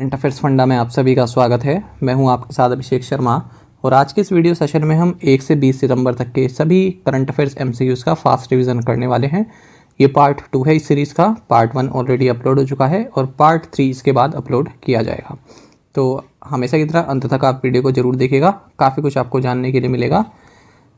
Current affairs funda में आप सभी का स्वागत है। मैं हूं आपके साथ अभिषेक शर्मा और आज के इस वीडियो सेशन में हम 1 से 20 सितंबर तक के सभी करंट अफेयर्स एमसीक्यूज़ का फास्ट रिवीजन करने वाले हैं। ये पार्ट 2 है इस सीरीज़ का। पार्ट 1 ऑलरेडी अपलोड हो चुका है और पार्ट 3 इसके बाद अपलोड किया जाएगा। तो हमेशा की तरह अंत तक आप वीडियो को जरूर देखिएगा, काफ़ी कुछ आपको जानने के लिए मिलेगा।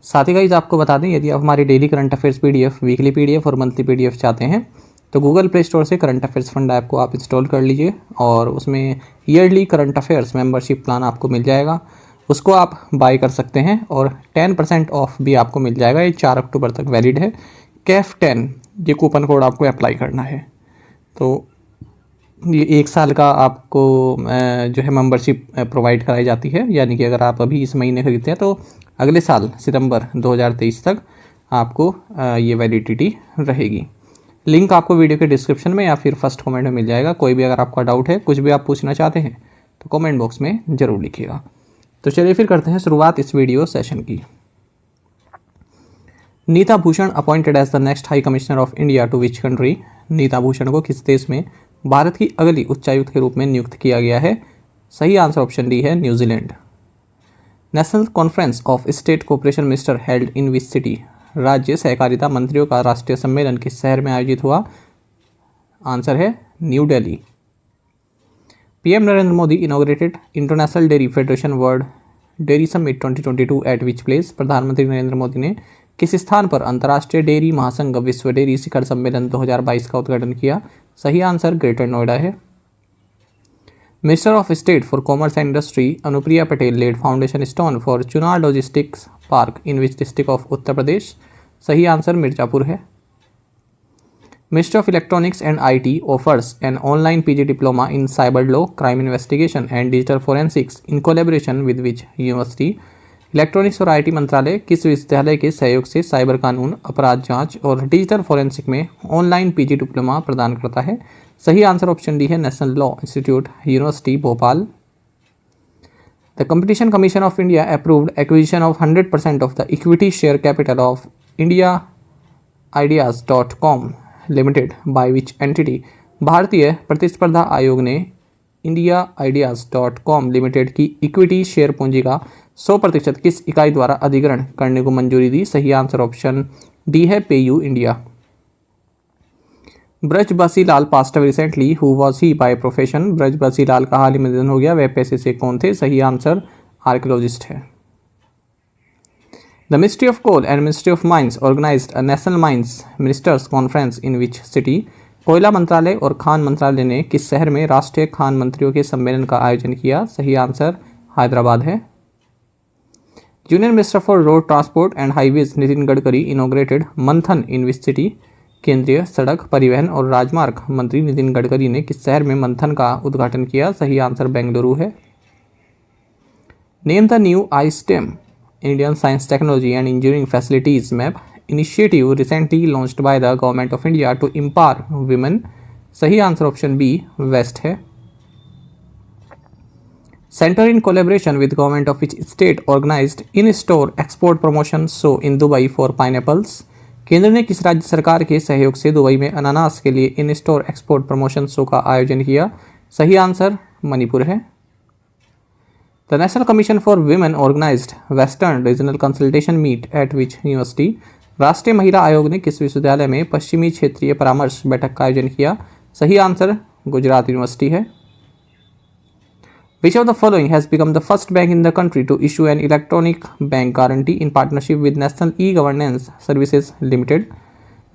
साथ ही गाइस आपको बता दें, यदि आप हमारी daily current affairs PDF, weekly PDF और मंथली पीडीएफ चाहते हैं तो गूगल प्ले स्टोर से करंट अफेयर्स फंड ऐप को आप इंस्टॉल कर लीजिए और उसमें yearly current affairs membership plan आपको मिल जाएगा। उसको आप बाय कर सकते हैं और 10% ऑफ भी आपको मिल जाएगा। ये 4 अक्टूबर तक वैलिड है। कैफ 10 ये कूपन कोड आपको अप्लाई करना है। तो ये 1 साल का आपको जो है मेंबरशिप प्रोवाइड कराई जाती है, यानी कि अगर आप अभी इस महीने खरीदते हैं तो अगले साल सितंबर 2023 तक आपको ये वैलिडिटी रहेगी। लिंक आपको वीडियो के डिस्क्रिप्शन में या फिर फर्स्ट कमेंट में मिल जाएगा। कोई भी अगर आपका डाउट है, कुछ भी आप पूछना चाहते हैं तो कमेंट बॉक्स में ज़रूर लिखिएगा। तो चलिए फिर करते हैं शुरुआत इस वीडियो सेशन की। Neeta Bhushan appointed as the next high commissioner of India to which country? Neeta Bhushan को किस देश में भारत की अगली उच्चायुक्त के रूप में नियुक्त किया गया है? सही आंसर ऑप्शन डी है, New Zealand. National conference of state cooperation minister held in which city? राज्य सहकारिता मंत्रियों का राष्ट्रीय सम्मेलन किस शहर में आयोजित हुआ? आंसर है new Delhi. PM Narendra Modi inaugurated international dairy federation world dairy summit 2022 eight which place? प्रधानमंत्री नरेंद्र मोदी ने किस स्थान पर अंतर्राष्ट्रीय डेयरी महासंघ विश्व डेयरी शिखर सम्मेलन 2022 का उद्घाटन किया? सही आंसर ग्रेटर नोएडा है। Minister of state for commerce and industry Anupriya Patel laid foundation stone for Chunar logistics park in which district of Uttar Pradesh? सही आंसर मिर्जापुर है। Minister of electronics and IT offers an online PG diploma in cyber law, crime investigation and digital forensics in collaboration with which university? Electronics और IT मंत्रालय किस विश्वविद्यालय के सहयोग से cyber कानून, अपराध जांच और डिजिटल फोरेंसिक में ऑनलाइन पीजी डिप्लोमा प्रदान करता है? सही आंसर ऑप्शन डी है, national law institute, university Bhopal. The competition commission of India approved acquisition of 100% of the equity share capital of India ideas.com limited by which entity? भारतीय प्रतिस्पर्धा आयोग ने इंडिया ideas.com लिमिटेड की इक्विटी शेयर पूंजी का 100% किस इकाई द्वारा अधिग्रहण करने को मंजूरी दी? सही आंसर ऑप्शन डी है, PayU India. Braj Basi Lal passed away recently, who was he by profession? Braj Basi Lal का हाल ही में निधन हो गया, वह पेशे से कौन थे? सही आंसर आर्कियोलॉजिस्ट है। The ministry of coal and ministry of mines organized a national mines ministers conference in which city? कोयला मंत्रालय और खान मंत्रालय ने किस शहर में राष्ट्रीय खान मंत्रियों के सम्मेलन का आयोजन किया? सही आंसर हैदराबाद है। Union minister for road transport and highways Nitin Gadkari inaugurated मंथन इन विच सिटी? केंद्रीय सड़क परिवहन और राजमार्ग मंत्री नितिन गडकरी ने किस शहर में मंथन का उद्घाटन किया? सही आंसर बेंगलुरु है। Name the new ISTEM Indian science technology and engineering facilities map initiative recently launched by the government of India to empower women? सही आंसर ऑप्शन बी वेस्ट है। Center in collaboration with government of which state organized in store export promotion show in Dubai for pineapples? केंद्र ने किस राज्य सरकार के सहयोग से दुबई में अनानास के लिए in store export promotion show का आयोजन किया? सही आंसर मणिपुर है। The national commission for women organized western regional consultation meet at which university? राष्ट्रीय महिला आयोग ने किस विश्वविद्यालय में पश्चिमी क्षेत्रीय परामर्श बैठक का आयोजन किया? सही आंसर गुजरात यूनिवर्सिटी है। Which of the following has become the first bank in the country to issue an electronic bank guarantee in partnership with National E-Governance Services Limited?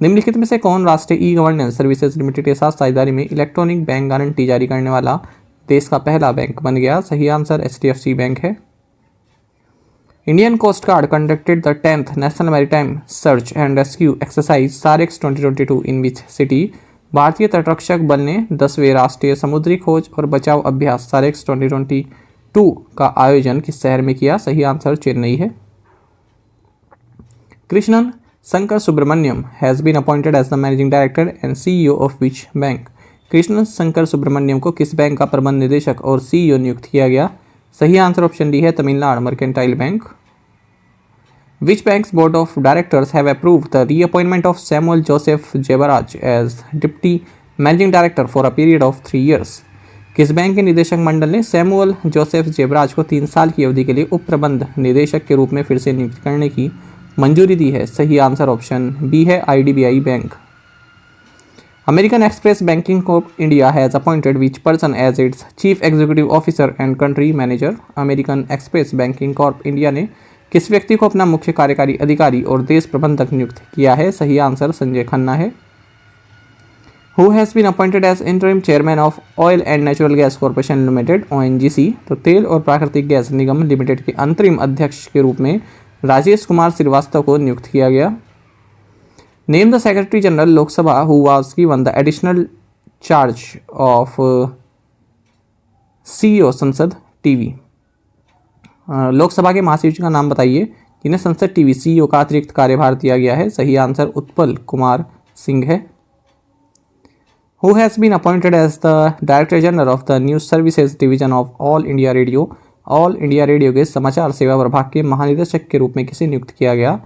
निम्नलिखित में से कौन राष्ट्रीय ई गवर्नेंस सर्विसेज लिमिटेड के साथ साझेदारी में इलेक्ट्रॉनिक बैंक गारंटी जारी करने वाला देश का पहला बैंक बन गया? सही आंसर HDFC बैंक है। Indian coast guard conducted the 10th national maritime search and rescue exercise SAREX 2022 in which city? भारतीय तटरक्षक बल ने 10वें राष्ट्रीय समुद्री खोज और बचाव अभ्यास SAREX 2022 का आयोजन किस शहर में किया? सही आंसर चेन्नई है। Krishnan Shankar Subramaniam has been appointed as the managing director and CEO of which bank? Krishnan Shankar Subramaniam को किस बैंक का प्रबंध निदेशक और CEO नियुक्त किया गया? सही आंसर ऑप्शन डी है, Tamil Nadu mercantile bank. Which bank's board of directors have approved the reappointment of Samuel Joseph Jebaraj as Deputy Managing Director for a period of 3 years? किस बैंक के निदेशक मंडल ने सैमुअल जोसेफ जेबराज को 3 साल की अवधि के लिए उप प्रबंध निदेशक के रूप में फिर से नियुक्त करने की मंजूरी दी है? सही आंसर ऑप्शन बी है, IDBI bank. American Express banking corp India has appointed which person as its chief executive officer and country manager? American Express banking corp India ने किस व्यक्ति को अपना मुख्य कार्यकारी अधिकारी और देश प्रबंधक नियुक्त किया है? सही आंसर संजय खन्ना है। Who has been appointed as interim chairman of oil and natural gas corporation limited ONGC? तो तेल और प्राकृतिक गैस निगम लिमिटेड के अंतरिम अध्यक्ष के रूप में राजेश कुमार श्रीवास्तव को नियुक्त किया गया। Name the secretary general Lok Sabha who was given the additional charge of CEO संसद टीवी? लोकसभा के महासचिव का नाम बताइए जिन्हें संसद टीवी CEO का अतिरिक्त कार्यभार दिया गया है? सही आंसर उत्पल कुमार सिंह है। Who has been appointed as the Director General of the News Services Division of All India Radio? All India radio के समाचार सेवा प्रभाग के महानिदेशक के रूप में किसे नियुक्त किया गया?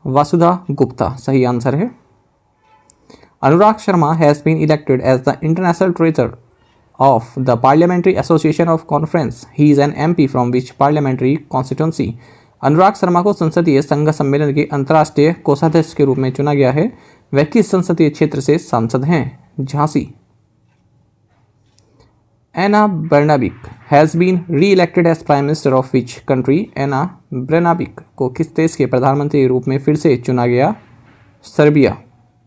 वासुधा गुप्ता सही आंसर है। Anurag Sharma has been elected as the international treasurer of the parliamentary association of conference. He is an MP from which parliamentary constituency? Anurag Sharma को संसदीय संघ सम्मेलन के अंतर्राष्ट्रीय कोषाध्यक्ष के रूप में चुना गया है। वह किस संसदीय क्षेत्र से सांसद हैं? Jhansi. Ana Brnabic has been re elected as prime minister of which country? Ana Brnabic को किस देश के प्रधानमंत्री के रूप में फिर से चुना गया? सर्बिया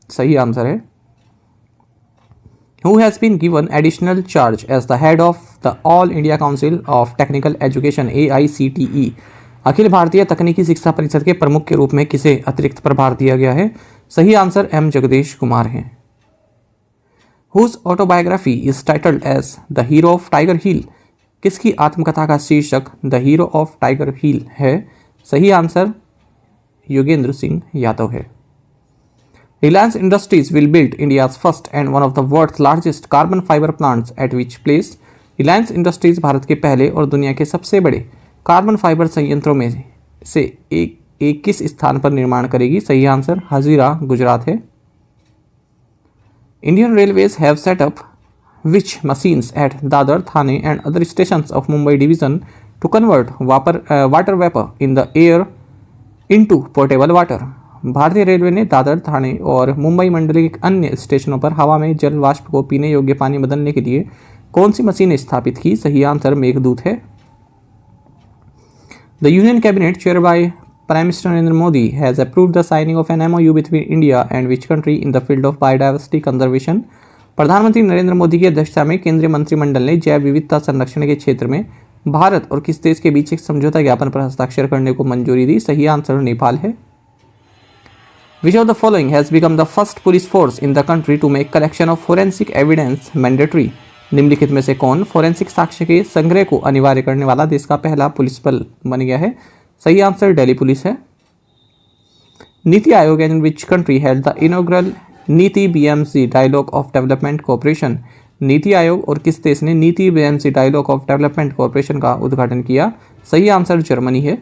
सही आंसर है। Who has been given additional charge as the head of the All India Council of Technical Education AICTE? Akhil Bharatiya तकनीकी शिक्षा परिषद के प्रमुख के रूप में किसे अतिरिक्त प्रभार दिया गया है? सही आंसर M जगदीश कुमार है। Whose autobiography is titled as The Hero of Tiger Hill? किसकी आत्मकथा का शीर्षक The Hero of Tiger Hill है? सही आंसर योगेंद्र सिंह यादव है। Reliance Industries will build India's first and one of the world's largest carbon fiber plants at which place? Reliance Industries Bharat के पहले और दुनिया के सबसे बड़े कार्बन फाइबर संयंत्रों में से एक किस स्थान पर निर्माण करेगी? सही आंसर हजीरा गुजरात है। Indian Railways have set up which machines at Dadar, Thane and other stations of Mumbai division to convert water vapor in the air into potable water? भारतीय रेलवे ने दादर, थाने और मुंबई मंडल के अन्य स्टेशनों पर हवा में जल वाष्प को पीने योग्य पानी बदलने के लिए कौन सी मशीनें स्थापित की? सही आंसर मेघदूत है। The union cabinet chair by prime minister Narendra Modi has approved the signing of an MOU between India and which country in the field of biodiversity conservation? प्रधानमंत्री नरेंद्र मोदी की अध्यक्षता में केंद्रीय मंत्रिमंडल ने जैव विविधता संरक्षण के क्षेत्र में भारत और किस देश के बीच एक समझौता ज्ञापन पर हस्ताक्षर करने को मंजूरी दी? सही आंसर नेपाल है। Which of the following has become the first police force in the country to make collection of forensic evidence mandatory? निम्नलिखित में से कौन फोरेंसिक साक्ष्य के संग्रह को अनिवार्य करने वाला देश का पहला पुलिस बल बन गया है? सही आंसर दिल्ली पुलिस है। NITI Aayog and which country had the inaugural NITI BMC dialogue of development corporation? NITI Aayog और किस देश ने NITI BMC dialogue of development corporation का उद्घाटन किया? सही आंसर जर्मनी है।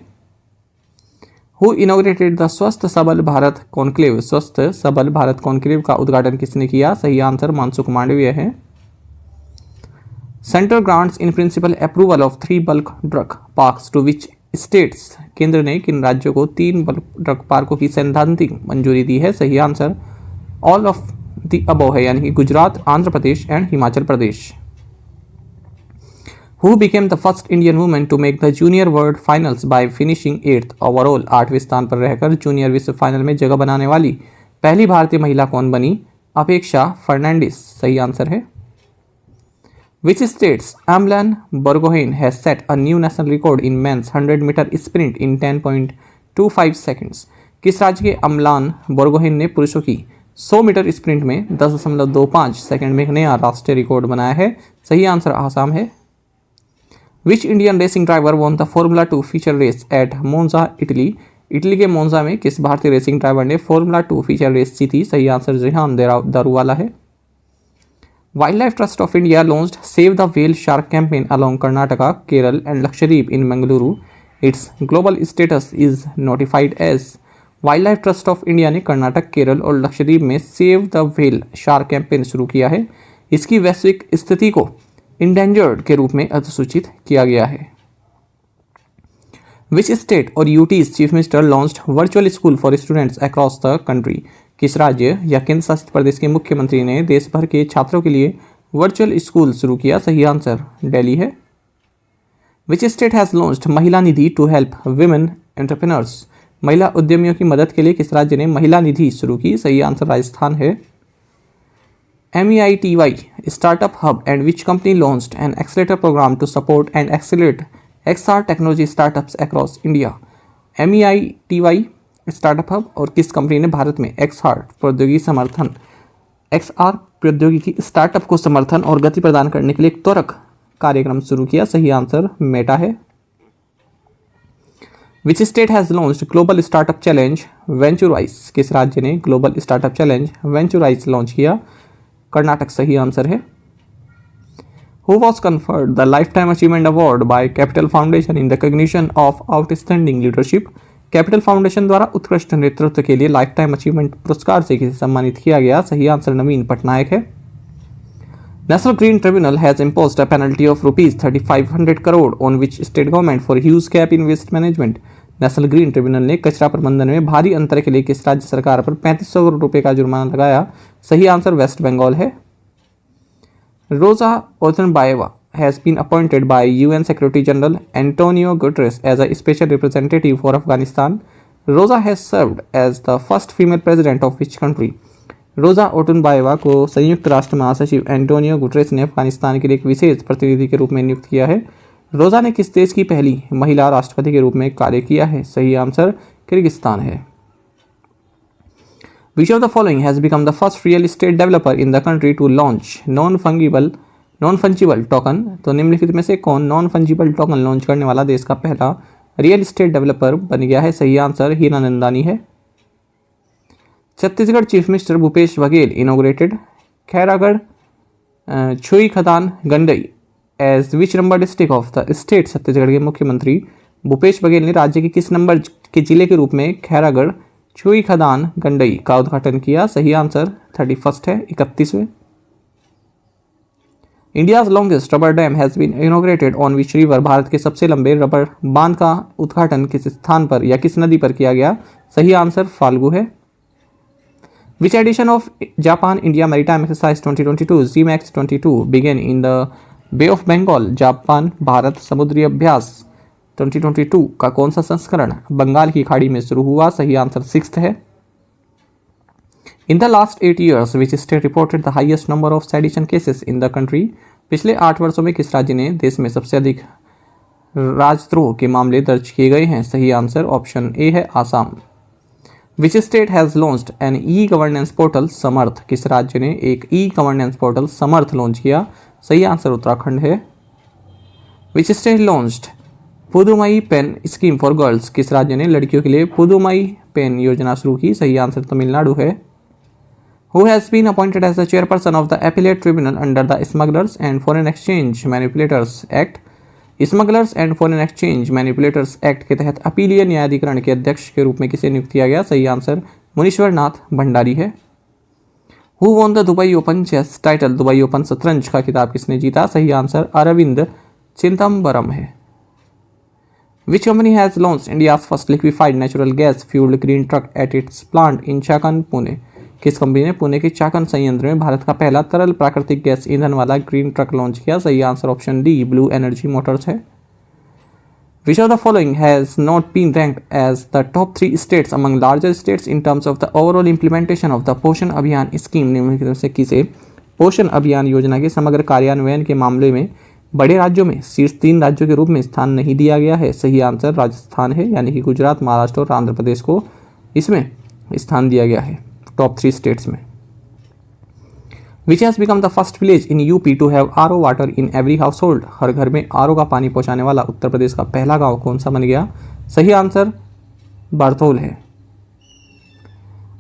Who inaugurated the Swasth Sabal Bharat conclave? स्वस्थ सबल भारत कॉन्क्लेव का उद्घाटन किसने किया? सही आंसर मनसुख मांडविया है। Central grants in principle approval of 3 bulk drug parks to which states? केंद्र ने किन राज्यों को 3 बल्क ड्रग पार्कों की सैद्धांतिक मंजूरी दी है? सही answer all of the above है, यानी कि Gujarat, Andhra Pradesh and Himachal Pradesh. Who became the first Indian woman to make the junior world finals by finishing 8th overall? 8वें स्थान पर रहकर जूनियर विश्व फाइनल में जगह बनाने वाली पहली भारतीय महिला कौन बनी? अपेक्षा फर्नांडिस सही आंसर है। Which states Amlan Borgohain has set a new national record in men's 100 meter sprint in 10.25 seconds? किस राज्य के अमलान बोर्गोहेन ने पुरुषों की 100 मीटर स्प्रिंट में 10.25 सेकंड में एक नया राष्ट्रीय रिकॉर्ड बनाया है? सही आंसर आसाम है। Which Indian racing driver won the Formula 2 feature race at Monza Italy? Italy के मोन्जा में किस भारतीय रेसिंग ड्राइवर ने फॉर्मूला 2 फीचर रेस जीती? सही आंसर जिहान दारूवाला है। Wild life trust of India launched save the whale shark campaign along Karnataka, Kerala and Lakshadweep in Mangaluru. Its global status is notified as. Wild life trust of India ने कर्नाटक, केरल और लक्षद्वीप में save the whale shark campaign शुरू किया है। इसकी वैश्विक स्थिति को इंडेंजर्ड के रूप में अधिसूचित किया गया है। विच स्टेट और UTs chief minister launched virtual school for students across the country? किस राज्य या केंद्र शासित प्रदेश के मुख्यमंत्री ने देश भर के छात्रों के लिए वर्चुअल स्कूल शुरू किया? सही आंसर दिल्ली है। विच स्टेट हैज लॉन्च्ड महिला निधि टू हेल्प विमेन एंटरप्रेन्योर्स? महिला उद्यमियों की मदद के लिए किस राज्य ने महिला निधि शुरू की? सही आंसर राजस्थान है। MEITY startup hub and which company launched an accelerator program to support and accelerate XR technology startups across India? MEITY startup hub और किस कंपनी ने भारत में XR प्रौद्योगिकी स्टार्टअप को समर्थन और गति प्रदान करने के लिए एक त्वरक कार्यक्रम शुरू किया? सही आंसर मेटा है। Which state has launched global startup challenge Venturize? किस राज्य ने global startup challenge Venturize launch किया? कर्नाटक सही आंसर है। Who was conferred the lifetime achievement award by capital foundation in recognition of outstanding leadership? Capital foundation द्वारा उत्कृष्ट नेतृत्व के लिए लाइफ टाइम अचीवमेंट पुरस्कार से किसे सम्मानित किया गया? सही आंसर नवीन पटनायक है। National green tribunal has imposed a penalty of ₹3500 crore on which state government for huge gap in waste management? National green tribunal ने कचरा प्रबंधन में भारी अंतर के लिए किस राज्य सरकार पर 3500 करोड़ रुपए का जुर्माना लगाया? सही आंसर वेस्ट बंगाल है। रोजा ओतनबाएवा has been appointed by UN Secretary General Antonio Guterres as a special representative for Afghanistan. Rosa has served as the first female president of which country? रोजा ओटुनबाएवा को संयुक्त राष्ट्र महासचिव एंटोनियो गुटरेस ने अफगानिस्तान के लिए एक विशेष प्रतिनिधि के रूप में नियुक्त किया है। रोजा ने किस देश की पहली महिला राष्ट्रपति के रूप में कार्य किया है? सही आंसर किर्गिस्तान है। Which of the following has become the first real estate developer in the country to launch non-fungible token? तो निम्नलिखित में से कौन नॉन फंजिबल टोकन लॉन्च करने वाला देश का पहला रियल एस्टेट डेवलपर बन गया है? सही आंसर हीरानंदानी है। Chhattisgarh chief minister Bhupesh Baghel inaugurated Khairagarh Chhui Khadan Gandai as which number district of the state? Chhattisgarh के मुख्यमंत्री भूपेश बघेल ने राज्य के किस नंबर के जिले के रूप में खैरागढ़ छुई खदान गंडई का उद्घाटन किया? सही आंसर 31 है, 31वें। India's longest rubber dam has been inaugurated on which river? Bharat के सबसे लंबे रबर बांध का उद्घाटन किस स्थान पर या किस नदी पर किया गया? सही आंसर फाल्गु है। Which edition of Japan India maritime exercise 2022 ZMAX 22 began in the bay of Bengal? Japan Bharat समुद्री अभ्यास 2022 का कौन सा संस्करण बंगाल की खाड़ी में शुरू हुआ? सही आंसर 6th है। In the last 8 years which state reported the highest number of sedition cases in the country? पिछले 8 वर्षों में किस राज्य ने देश में सबसे अधिक राजद्रोह के मामले दर्ज किए गए हैं? सही आंसर ऑप्शन ए है, Assam. Which state has launched an e governance portal Samarth? किस राज्य ने एक e governance portal Samarth launch किया? सही आंसर उत्तराखंड है। Which state launched Pudhumai Penn scheme for girls? किस राज्य ने लड़कियों के लिए पुदुमई पेन योजना शुरू की? सही आंसर तमिलनाडु है। Who has been appointed as the chairperson of the appellate tribunal under the Smugglers and Foreign Exchange Manipulators Act? Smugglers and foreign exchange manipulators act के तहत अपीलीय न्यायाधिकरण के अध्यक्ष के रूप में किसे नियुक्त किया गया? सही आंसर मुनीश्वर नाथ भंडारी है। Who won the Dubai open chess title? Dubai open शतरंज का खिताब किसने जीता? सही आंसर अरविंद चिदम्बरम है। Which company has launched India's first liquefied natural gas fuelled green truck at its plant in Chakan Pune? किस कंपनी ने पुणे के चाकन संयंत्र में भारत का पहला तरल प्राकृतिक गैस ईंधन वाला ग्रीन ट्रक लॉन्च किया? सही answer option D blue energy motors है। Which of the following has not been ranked as the top 3 states among larger states in terms of the overall implementation of the Poshan Abhiyan scheme? निम्नलिखित में से किसे पोषण अभियान योजना के समग्र कार्यान्वयन के मामले में बड़े राज्यों में शीर्ष 3 राज्यों के रूप में स्थान नहीं दिया गया है? सही आंसर राजस्थान है, यानी कि गुजरात, महाराष्ट्र और आंध्र प्रदेश को इसमें स्थान दिया गया है टॉप 3 स्टेट्स में। Which has become the first village in UP to have RO water in every हाउस होल्ड? हर घर में आरओ का पानी पहुंचाने वाला उत्तर प्रदेश का पहला गांव कौन सा बन गया? सही आंसर बारतौल है।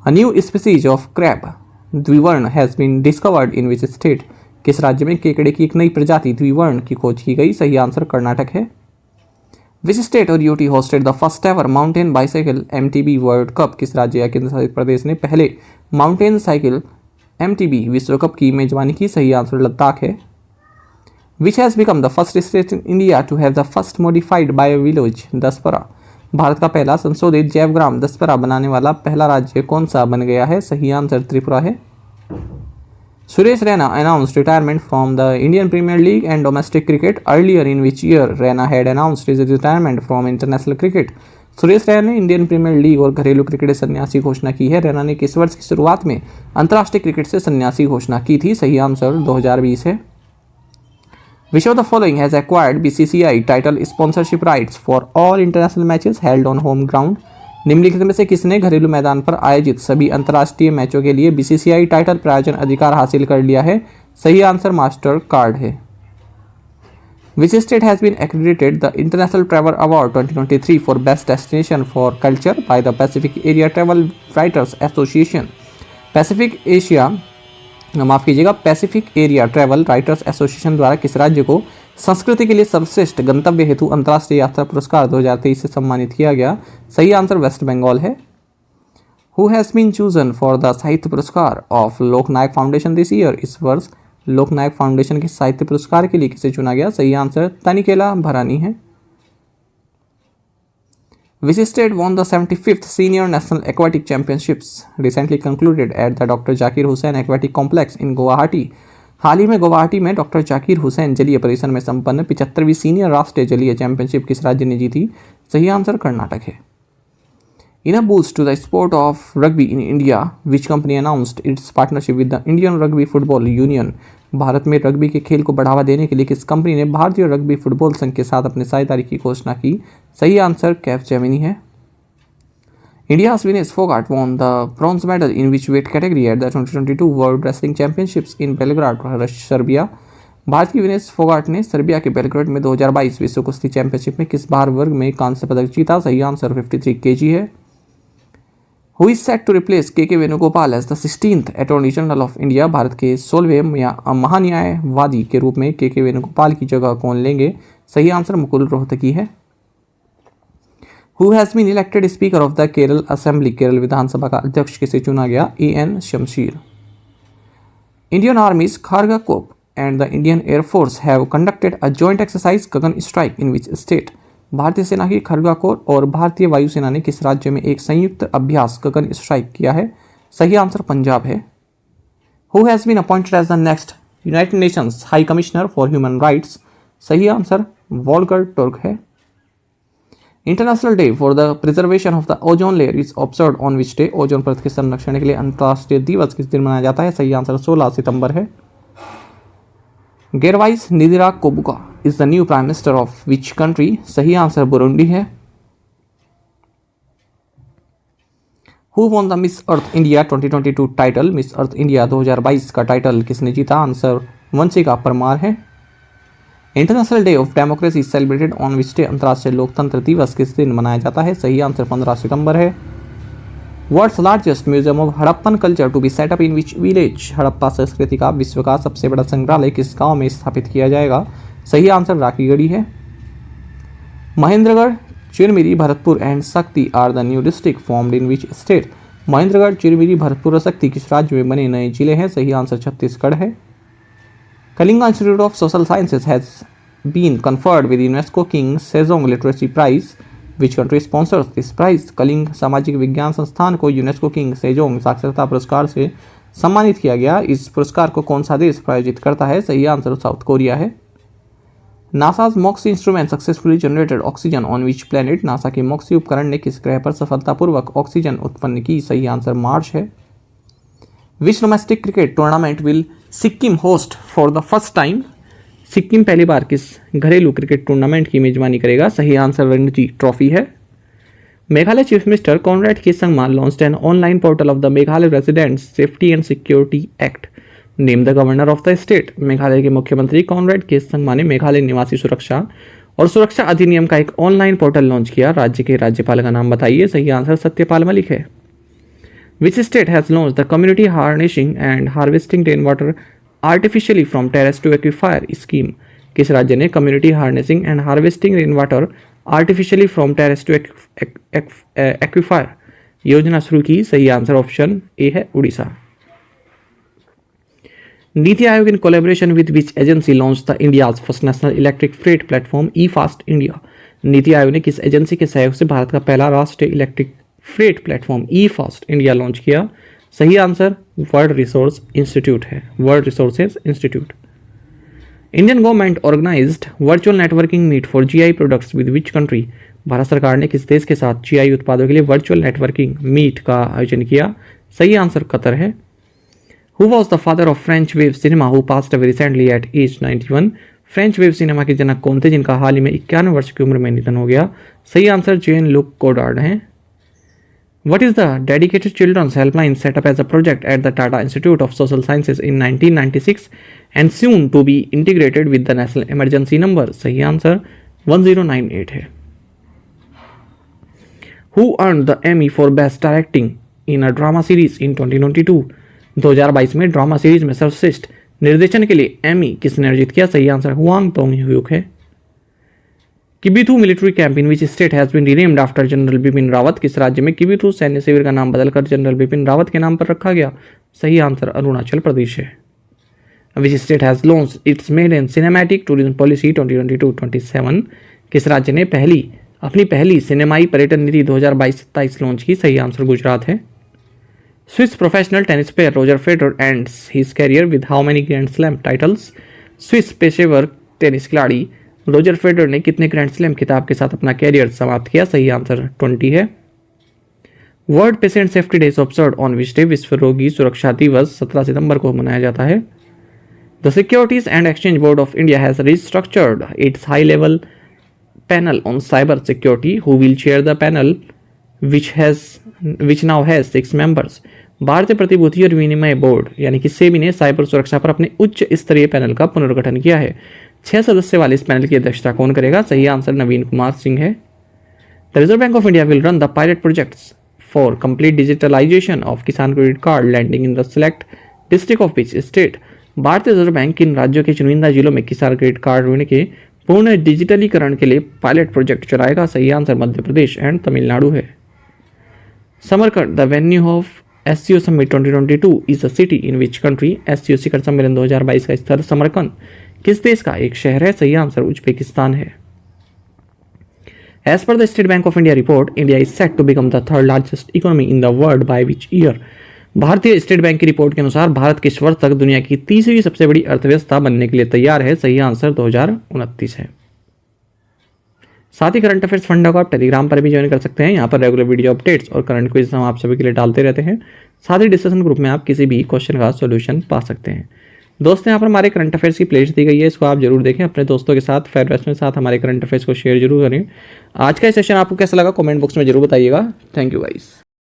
A new species of crab द्विवर्ण has been discovered in which state? किस राज्य में केकड़े की एक नई प्रजाति द्विवर्ण की खोज की गई? सही आंसर कर्नाटक है। विच स्टेट और UT hosted the first ever mountain bicycle MTB world cup? किस राज्य या केंद्र शासित प्रदेश ने पहले माउंटेन साइकिल MTB विश्व कप की मेजबानी की? सही आंसर लद्दाख है। Which has become the first state in India to have the first modified bio village Daspara. Bharat का पहला संशोधित जैवग्राम दसपरा बनाने वाला पहला राज्य कौन सा बन गया है? सही आंसर त्रिपुरा है। Suresh Raina announced retirement from the Indian Premier League and domestic cricket. Earlier in which year Raina had announced his retirement from international cricket? Suresh Raina ने इंडियन प्रीमियर लीग और घरेलू क्रिकेट से संन्यासी घोषणा की है। रैना ने किस वर्ष की शुरुआत में अंतर्राष्ट्रीय क्रिकेट से संन्यासी घोषणा की थी? सही आंसर 2020 है। Which of the following has acquired BCCI title sponsorship rights for all international matches held on home ground? निम्नलिखित में से किसने घरेलू मैदान पर आयोजित सभी अंतर्राष्ट्रीय मैचों के लिए बीसीसीआई टाइटल प्रायोजन अधिकार हासिल कर लिया है? सही आंसर मास्टर कार्ड है। Which state has been accredited the International Travel Award 2023 for Best Destination for Culture by the Pacific Area Travel Writers Association? Pacific area travel writers association द्वारा किस राज्य को संस्कृति के लिए सर्वश्रेष्ठ गंतव्य हेतु अंतर्राष्ट्रीय यात्रा पुरस्कार 2023 से सम्मानित किया गया? सही आंसर वेस्ट बंगाल है। Who has been chosen for the Sahitya Puraskar of Loknayak foundation this year? इस वर्ष लोकनायक फाउंडेशन के साहित्य पुरस्कार के लिए किसे चुना गया? सही आंसर तनिकेला भरानी है। Which state won the 75th Senior National Aquatic Championships recently concluded at the Dr. Zakir Hussain Aquatic Complex in Guwahati? हाल ही में गुवाहाटी में डॉक्टर जाकिर हुसैन जलीय परिसर में संपन्न 75वीं सीनियर राष्ट्रीय जलीय चैंपियनशिप किस राज्य ने जीती? सही आंसर कर्नाटक है। In a boost to the sport of rugby in India, which company announced its partnership with the Indian Rugby Football Union? Bharat में रग्बी के खेल को बढ़ावा देने के लिए किस कंपनी ने भारतीय रग्बी फुटबॉल संघ के साथ अपनी साझेदारी की घोषणा की? सही आंसर कैपजेमिनी है। India's Vinesh Fogart won the bronze medal in which weight category at the 2022 World Wrestling Championships in Belgrade, Serbia? Bharat की विनेश फोगाट ने सर्बिया के बेलग्रेड में 2022 विश्व कुश्ती चैंपियनशिप में किस भार वर्ग में कांस्य पदक जीता? सही आंसर 53 kg है। Who is set to replace के Venugopal as the 16th Attorney General of India? Bharat के 16वें महान्यायवादी के रूप में के वेणुगोपाल की जगह कौन लेंगे? सही आंसर मुकुल रोहतगी है। Who has been elected Speaker of the Kerala Assembly? Kerala विधानसभा का अध्यक्ष किसे चुना गया? A.N. Shamsheer. Indian Army's Kharga Corps and the Indian Air Force have conducted a joint exercise Gagan Strike in which state? भारतीय सेना की Kharga core और भारतीय वायुसेना ने किस राज्य में एक संयुक्त अभ्यास गगन स्ट्राइक किया है? सही आंसर पंजाब है। Who has been appointed as the next United Nations High Commissioner for Human Rights? सही आंसर वॉल्कर टर्क है। International day for the preservation of the ozone layer is observed on which day? Ozone परत के संरक्षण के लिए अंतर्राष्ट्रीय दिवस किस दिन मनाया जाता है? सही आंसर 16 सितंबर है। Gervais Ndirakobuca is the new prime minister of which country? सही आंसर बुरुंडी है। Who won the Miss Earth India 2022 title? Miss Earth India 2022 का टाइटल किसने जीता? आंसर वंशिका परमार है। International day of democracy celebrated on which day? अंतर्राष्ट्रीय लोकतंत्र दिवस किस दिन मनाया जाता है? सही आंसर 15 सितंबर है। World's largest museum of Harappan culture to be set up in which village? Harappa संस्कृति का विश्व का सबसे बड़ा संग्रहालय किस गांव में स्थापित किया जाएगा? सही आंसर राखीगढ़ी है। Mahendragarh, Chirmiri, Bharatpur and Shakti are the new district formed in which state? Mahendragarh, Chirmiri, Bharatpur और शक्ति किस राज्य में बने नए जिले हैं? सही आंसर छत्तीसगढ़ है। Kalinga institute of social sciences has been conferred with UNESCO King Sejong literacy prize? Which country sponsors this prize? Kalinga सामाजिक विज्ञान संस्थान को यूनेस्को किंग सेजोंग साक्षरता पुरस्कार से सम्मानित किया गया। इस पुरस्कार को कौन सा देश प्रायोजित करता है? सही आंसर साउथ कोरिया है। NASA's Moxie instrument successfully generated oxygen on which planet? NASA के मॉक्सी उपकरण ने किस ग्रह पर सफलतापूर्वक ऑक्सीजन उत्पन्न की? सही आंसर मार्स है। Which domestic cricket tournament will Sikkim host for the first time? Sikkim पहली बार किस घरेलू क्रिकेट टूर्नामेंट की मेजबानी करेगा? सही आंसर रणजी ट्रॉफी है। मेघालय चीफ मिनिस्टर कॉनराड के Sangma launched an online portal of the Meghalaya residents safety and security act. Name the governor of the state? Meghalaya के मुख्यमंत्री कॉनराड के संगमा ने मेघालय निवासी सुरक्षा और सुरक्षा अधिनियम का एक ऑनलाइन पोर्टल लॉन्च किया। राज्य के राज्यपाल का नाम बताइए? सही आंसर सत्यपाल मलिक है। Which state has launch the community harnessing and harvesting rain water artificially from terrace to aquifer scheme? किस राज्य ने community harnessing and harvesting rain water artificially from terrace to aquifer योजना शुरू की? सही आंसर ऑप्शन ए है उड़ीसा। नीति आयोग इन collaboration with which agency launch the India's first national electric freight platform E fast India. NITI Aayog ने किस एजेंसी के सहयोग से भारत का पहला राष्ट्रीय electric freight platform E fast India launch किया? सही आंसर वर्ल्ड रिसोर्स इंस्टीट्यूट है, world resources institute. Indian government organized virtual networking meet for GI products with which country. Bharat सरकार ने किस देश के साथ जीआई उत्पादों के लिए वर्चुअल नेटवर्किंग मीट का आयोजन किया? सही आंसर कतर है। Who was the father of French wave cinema who passed away recently at age 91। French wave cinema के जनक कौन थे जिनका हाल ही में 91 वर्ष की उम्र में निधन हो गया? सही आंसर जेन लुक गोडार्ड है। What is the dedicated children's helpline set up as a project at the Tata Institute of Social Sciences in 1996 and soon to be integrated with the National Emergency Number? सही answer 1098 है। Who earned the Emmy for Best Directing in a Drama Series in 2022? 2022 में drama series में सर्वश्रेष्ठ निर्देशन के लिए Amy किसने अर्जित किया? सही आंसर हुआंग तोंग ह्यूक है। Kibithu military camp in which state has been renamed after general Bipin Rawat. किस राज्य में किबिथु सैन्य शिविर का नाम बदलकर जनरल बिपिन रावत के नाम पर रखा गया? सही आंसर अरुणाचल प्रदेश है। Which state has launch its maiden cinematic tourism policy 2022-27। किस राज्य ने अपनी पहली सिनेमाई पर्यटन नीति 2022-27 लॉन्च की? सही आंसर गुजरात है। Swiss professional tennis player Roger Federer ends his career with how many grand slam titles. Swiss पेशेवर टेनिस खिलाड़ी रोजर फेडरर ने कितने ग्रैंड स्लैम खिताब के साथ अपना कैरियर समाप्त किया? सही आंसर 20 है। World patient safety day observed on which day. विश्व रोगी सुरक्षा दिवस 17 सितंबर को मनाया जाता है। The securities and exchange board of India has restructured it's high level panel on cyber security. Who will chair the panel which now has 6 members. भारतीय प्रतिभूति और विनिमय बोर्ड यानी कि सेबी ने साइबर सुरक्षा पर अपने उच्च स्तरीय पैनल का पुनर्गठन किया है। 6 सदस्य वाले इस पैनल की अध्यक्षता कौन करेगा? सही आंसर नवीन कुमार सिंह है। The reserve bank of India will run the pilot projects for complete digitalization of Kisan credit card lending in the select district of which state. भारतीय रिजर्व बैंक किन राज्यों के चुनिंदा जिलों में किसान क्रेडिट कार्ड ऋण के पूर्ण डिजिटलीकरण के लिए पायलट प्रोजेक्ट चलाएगा? सही आंसर मध्य प्रदेश एंड तमिलनाडु है। Samarkand the venue of SCO Summit 2022 is a city in which country? SCO शिखर सम्मेलन 2022 का स्थल समरकंद किस देश का एक शहर है? सही आंसर उज्बेकिस्तान है। As per the State Bank of India report, India is set to become the third largest economy in the world by which year? भारतीय स्टेट बैंक की रिपोर्ट के अनुसार भारत किस वर्ष तक दुनिया की तीसरी सबसे बड़ी अर्थव्यवस्था बनने के लिए तैयार है? सही आंसर 2029 है। साथ ही करंट अफेयर्स फंडा को आप टेलीग्राम पर भी ज्वाइन कर सकते हैं। यहाँ पर रेगुलर वीडियो अपडेट्स और करंट क्विज हम आप सभी के लिए डालते रहते हैं। साथ ही डिस्कशन ग्रुप में आप किसी भी क्वेश्चन का सॉल्यूशन पा सकते हैं। दोस्तों यहाँ पर हमारे करंट अफेयर्स की प्लेलिस्ट दी गई है, इसको आप जरूर देखें। अपने दोस्तों के साथ फेवरेट्स के साथ हमारे करंट अफेयर्स को शेयर जरूर करें। आज का सेशन आपको कैसा लगा कमेंट बॉक्स में जरूर बताइएगा। Thank you guys.